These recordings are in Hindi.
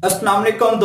अस्सलाम वालेकुम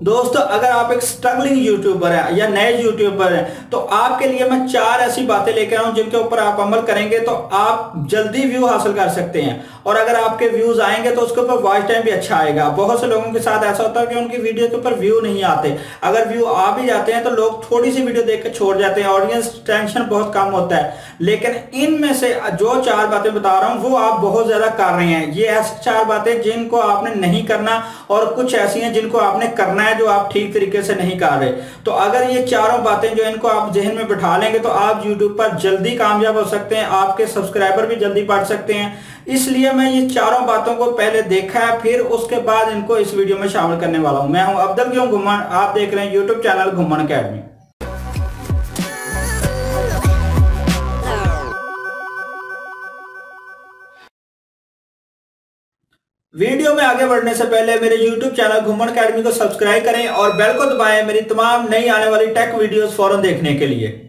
दोस्तों अगर आप एक स्ट्रगलिंग यूट्यूबर है या नए यूट्यूबर हैं तो आपके लिए मैं 4 ऐसी बातें लेकर आऊं जिनके ऊपर आप अमल करेंगे तो आप जल्दी व्यू हासिल कर सकते हैं। और अगर आपके व्यूज आएंगे तो उसके ऊपर वॉच टाइम भी अच्छा आएगा। बहुत से लोगों के साथ ऐसा होता है कि उनकी वीडियो के ऊपर व्यू नहीं आते, अगर व्यू आ भी जाते हैं तो लोग थोड़ी सी वीडियो देख के छोड़ जाते हैं, ऑडियंस टेंशन बहुत कम होता है। लेकिन इनमें से जो 4 बातें बता रहा हूं वो आप बहुत ज्यादा कर रहे हैं। ये ऐसी 4 बातें जिनको आपने नहीं करना और कुछ ऐसी हैं जिनको आपने करना है जो आप ठीक तरीके से नहीं कर रहे। तो अगर ये चारों बातें जो इनको आप जहन में बिठा लेंगे तो आप यूट्यूब पर जल्दी कामयाब हो सकते हैं, आपके सब्सक्राइबर भी जल्दी बढ़ सकते हैं। इसलिए मैं ये चारों बातों को पहले देखा है, फिर उसके बाद इनको इस वीडियो में शामिल करने वाला हूं। मैं हूं अब्दुल क्यों घुम्मन, आप देख रहे हैं YouTube channel Ghumman academy. Video में आगे बढ़ने से पहले मेरे YouTube चैनल घुम्मन अकेडमी को सब्सक्राइब करें और बेल को दबाएं मेरी तमाम नई आने वाली टेक वीडियोस फौरन देखने के लिए।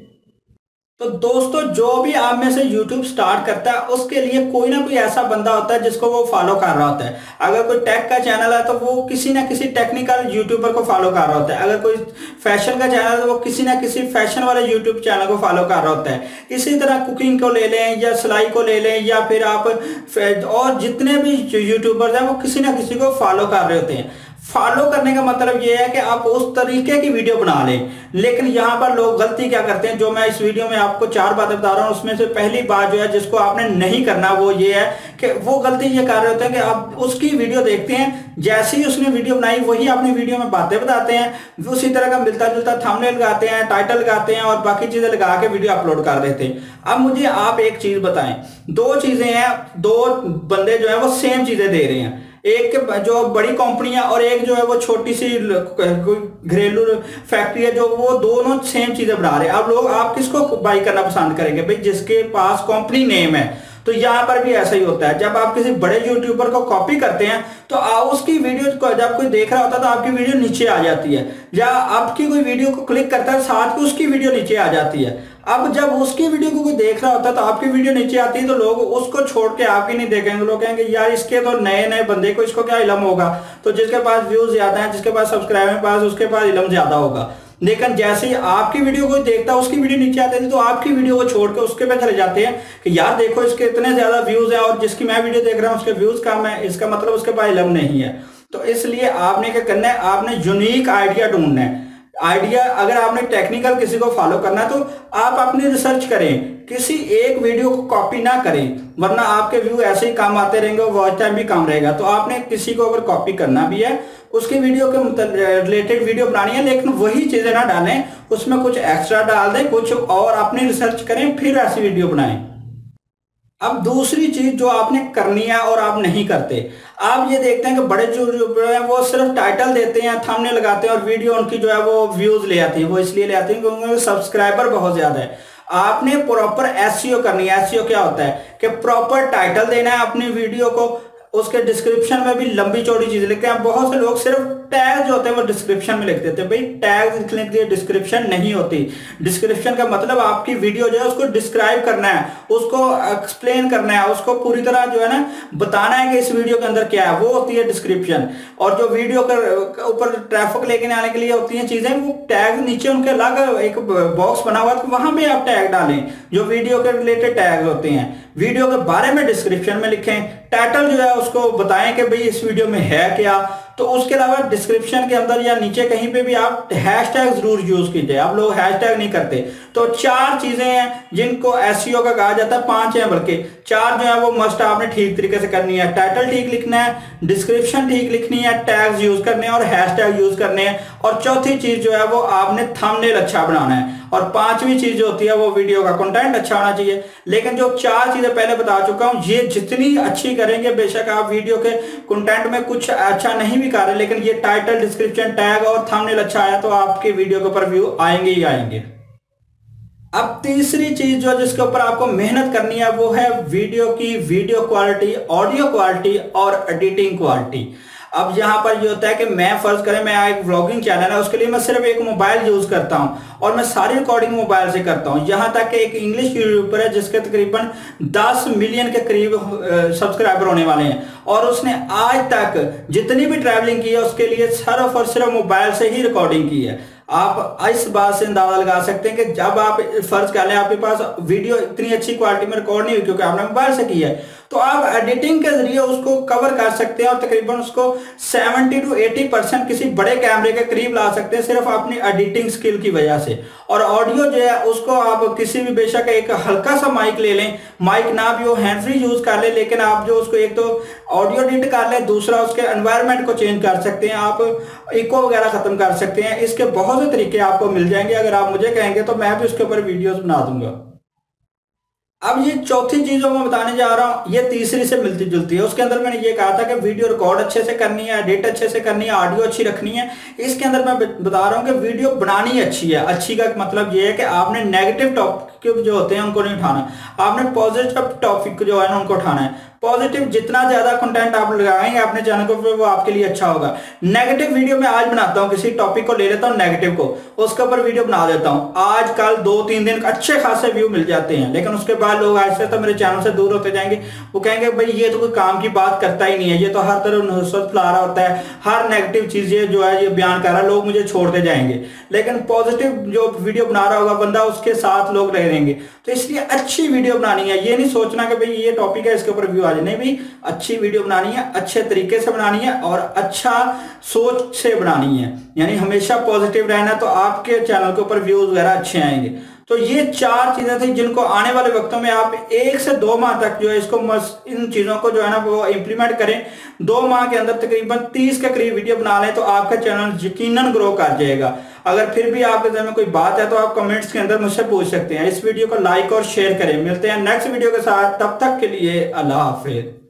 तो दोस्तों, जो भी आप में से YouTube स्टार्ट करता है उसके लिए कोई ना कोई ऐसा बंदा होता है जिसको वो फॉलो कर रहा होता है। अगर कोई टेक का चैनल है तो वो किसी ना किसी टेक्निकल यूट्यूबर को फॉलो कर रहा होता है। अगर कोई फैशन का चैनल है तो वो किसी ना किसी फैशन वाले यूट्यूब चैनल को फॉलो कर रहा होता है। इसी तरह कुकिंग को ले लें या सिलाई को ले लें या फिर आप और जितने भी यूट्यूबर्स हैं वो किसी ना किसी को फॉलो कर रहे होते हैं। फॉलो करने का मतलब यह है कि आप उस तरीके की वीडियो बना लें। लेकिन यहाँ पर लोग गलती क्या करते हैं, जो मैं इस वीडियो में आपको 4 बातें बता रहा हूँ उसमें से पहली बात जो है जिसको आपने नहीं करना वो ये है कि वो गलती ये कर रहे होते हैं कि आप उसकी वीडियो देखते हैं, जैसे ही उसने वीडियो बनाई वही अपनी वीडियो में बातें बताते हैं, उसी तरह का मिलता जुलता थंबनेल लगाते हैं, टाइटल लगाते हैं और बाकी चीजें लगा के वीडियो अपलोड कर देते हैं। अब मुझे आप एक चीज बताएं, 2 चीजें हैं, 2 बंदे जो है वो सेम चीजें दे रहे हैं, एक जो बड़ी कंपनी है और एक जो है वो छोटी सी घरेलू फैक्ट्री है, जो वो दोनों सेम चीजें बना रहे हैं। अब लोग आप किसको बाई करना पसंद करेंगे भाई? जिसके पास कंपनी नेम है। तो यहाँ पर भी ऐसा ही होता है, जब आप किसी बड़े यूट्यूबर को कॉपी करते हैं तो उसकी वीडियो को जब कोई देख रहा होता है तो आपकी वीडियो नीचे आ जाती है, या आपकी कोई वीडियो को क्लिक करता है साथ में उसकी वीडियो नीचे आ जाती है। अब जब उसकी वीडियो को कोई देख रहा होता है तो आपकी वीडियो नीचे आती है तो लोग उसको छोड़ के आपकी नहीं देखेंगे। लोग कहेंगे यार इसके तो नए नए बंदे को इसको क्या इल्म होगा। तो जिसके पास व्यूज ज्यादा है, जिसके पास सब्सक्राइबर पास, उसके पास इल्म ज्यादा होगा। लेकिन जैसे ही आपकी वीडियो को देखता है उसकी वीडियो नीचे आती है तो आपकी वीडियो को छोड़ के उसके पे चले जाते हैं कि यार देखो इसके इतने ज्यादा व्यूज हैं और जिसकी मैं वीडियो देख रहा हूं उसके व्यूज कम है, इसका मतलब उसके पास इल्म नहीं है। तो इसलिए आपने क्या करना है, आपने यूनिक आइडिया ढूंढना है। आइडिया अगर आपने टेक्निकल किसी को फॉलो करना है तो आप अपनी रिसर्च करें, किसी एक वीडियो को कॉपी ना करें, वरना आपके व्यू ऐसे ही कम आते रहेंगे और वॉच टाइम भी कम रहेगा। तो आपने किसी को अगर कॉपी करना भी है, उसकी वीडियो के रिलेटेड वीडियो बनानी है, लेकिन वही चीजें ना डालें, उसमें कुछ एक्स्ट्रा डाल दें, कुछ और अपनी रिसर्च करें, फिर ऐसी वीडियो बनाएं। अब दूसरी चीज जो आपने करनी है और आप नहीं करते, आप ये देखते हैं कि बड़े यूट्यूबर हैं वो सिर्फ टाइटल देते हैं, थंबनेल लगाते हैं और वीडियो उनकी जो है वो व्यूज ले आती है। वो इसलिए ले आती है क्योंकि उनके सब्सक्राइबर बहुत ज्यादा है। आपने प्रॉपर एसईओ करनी है। एसईओ क्या होता है कि प्रॉपर टाइटल देना है अपनी वीडियो को, उसके डिस्क्रिप्शन में भी लंबी चौड़ी चीज लिखते हैं। बहुत से लोग सिर्फ टैग जो होते हैं वो डिस्क्रिप्शन में लिख देते हैं। भाई टैग लिखने के लिए डिस्क्रिप्शन नहीं होती। डिस्क्रिप्शन का मतलब आपकी वीडियो जो है उसको डिस्क्राइब करना है, उसको एक्सप्लेन करना है, उसको पूरी तरह जो है ना बताना है कि इस वीडियो के अंदर क्या है, वो होती है डिस्क्रिप्शन। और जो वीडियो के ऊपर ट्रैफिक लेके आने के लिए होती हैं चीजें, वो टैग नीचे उनके अलग एक बॉक्स बना हुआ है, तो वहां पे आप टैग डालें जो वीडियो के रिलेटेड टैग होते हैं। वीडियो के बारे में डिस्क्रिप्शन में लिखें, टाइटल जो है उसको बताएं कि भाई इस वीडियो में है क्या। तो उसके अलावा डिस्क्रिप्शन के अंदर या नीचे कहीं पे भी आप हैशटैग जरूर यूज कीजिए। आप लोग हैशटैग नहीं करते। तो 4 चीजें हैं जिनको एसईओ का कहा जाता है, 5 हैं बल्कि 4 जो है वो मस्ट आपने ठीक तरीके से करनी है। टाइटल ठीक लिखना है, डिस्क्रिप्शन ठीक लिखनी है, टैग्स यूज करने हैं और हैशटैग यूज करने हैं। और चौथी चीज जो है वो आपने थंबनेल अच्छा बनाना है। और 5वीं चीज जो होती है वो वीडियो का कंटेंट अच्छा होना चाहिए। लेकिन जो 4 चीजें पहले बता चुका हूं, ये जितनी अच्छी करेंगे, बेशक आप वीडियो के कंटेंट में कुछ अच्छा नहीं भी कर रहे, लेकिन ये टाइटल, डिस्क्रिप्शन, टैग और थंबनेल अच्छा आया तो आपके वीडियो के ऊपर व्यू आएंगे ही आएंगे। अब तीसरी चीज जो जिसके ऊपर आपको मेहनत करनी है वो है वीडियो की वीडियो क्वालिटी, ऑडियो क्वालिटी और एडिटिंग क्वालिटी। अब यहाँ पर ये होता है कि मैं फर्ज करें मैं एक व्लॉगिंग चैनल है, उसके लिए मैं सिर्फ एक मोबाइल यूज करता हूँ और मैं सारी रिकॉर्डिंग मोबाइल से करता हूँ। यहाँ तक कि एक इंग्लिश यूट्यूबर है जिसके तकरीबन 10 मिलियन के करीब सब्सक्राइबर होने वाले हैं और उसने आज तक जितनी भी ट्रैवलिंग की है उसके लिए सिर्फ और सिर्फ मोबाइल से ही रिकॉर्डिंग की है। आप इस बात से अंदाजा लगा सकते हैं कि जब आप फर्ज कर लें आपके पास वीडियो इतनी अच्छी क्वालिटी में रिकॉर्ड नहीं हुई क्योंकि आपने मोबाइल से की है, तो आप एडिटिंग के जरिए उसको कवर कर सकते हैं और तकरीबन उसको 70 to 80% किसी बड़े कैमरे के करीब ला सकते हैं सिर्फ अपनी एडिटिंग स्किल की वजह से। और ऑडियो जो है उसको आप किसी भी बेशक एक हल्का सा माइक ले लें, माइक ना भी हो हैंड फ्री यूज कर ले, लेकिन आप जो उसको एक तो ऑडियो एडिट कर ले, दूसरा उसके एनवायरनमेंट को चेंज कर सकते हैं, आप इको वगैरह खत्म कर सकते हैं। इसके बहुत से तरीके आपको मिल जाएंगे, अगर आप मुझे कहेंगे तो मैं भी उसके ऊपर वीडियोस बना दूंगा। अब ये चौथी चीज जो मैं बताने जा रहा हूं ये तीसरी से मिलती जुलती है। उसके अंदर मैंने ये कहा था कि वीडियो रिकॉर्ड अच्छे से करनी है, एडिट अच्छे से करनी है, ऑडियो अच्छी रखनी है। इसके अंदर मैं बता रहा हूं कि वीडियो बनानी अच्छी है। अच्छी का मतलब ये है कि आपने नेगेटिव टॉपिक जो होते हैं उनको नहीं उठाना, आपने पॉजिटिव टॉपिक जो है ना उनको उठाना है। पॉजिटिव जितना ज्यादा कंटेंट आप लगाएंगे अपने चैनल को वो आपके लिए अच्छा होगा। नेगेटिव वीडियो मैं आज बनाता हूं, किसी टॉपिक को ले लेता हूं नेगेटिव को, उसके ऊपर वीडियो बना देता हूं। आजकल 2-3 दिन अच्छे खासे व्यू मिल जाते हैं, लेकिन उसके बाद लोग ऐसे तो मेरे चैनल से दूर होते जाएंगे। वो कहेंगे भाई ये तो कोई काम की बात करता ही नहीं है, ये तो हर तरह नफरत फैला रहा होता है, हर नेगेटिव चीजें जो है ये बयान कर रहा है, लोग मुझे छोड़ते जाएंगे। लेकिन पॉजिटिव जो वीडियो बना रहा होगा बंदा उसके साथ लोग रहेंगे। तो इसलिए अच्छी वीडियो बनानी है, ये नहीं सोचना कि भाई ये टॉपिक है इसके ऊपर व्यू आ जाए, नहीं भी अच्छी वीडियो बनानी है, अच्छे तरीके से बनानी है और अच्छा सोच से बनानी है, यानी हमेशा पॉजिटिव रहना, तो आपके चैनल के ऊपर व्यूज वगैरह अच्छे आएंगे। तो ये 4 चीजें थी जिनको आने वाले वक्तों में आप 1 से 2 माह तक जो है इसको इन चीजों को जो है ना वो इंप्लीमेंट करें। 2 माह के अंदर तकरीबन 30 के करीब वीडियो बना लें तो आपका चैनल यकीनन ग्रो कर जाएगा। अगर फिर भी आपके दिल में कोई बात है तो आप कमेंट्स के अंदर मुझसे पूछ सकते हैं। इस वीडियो को लाइक और शेयर करें। मिलते हैं नेक्स्ट वीडियो के साथ, तब तक के लिए अल्लाह हाफिज।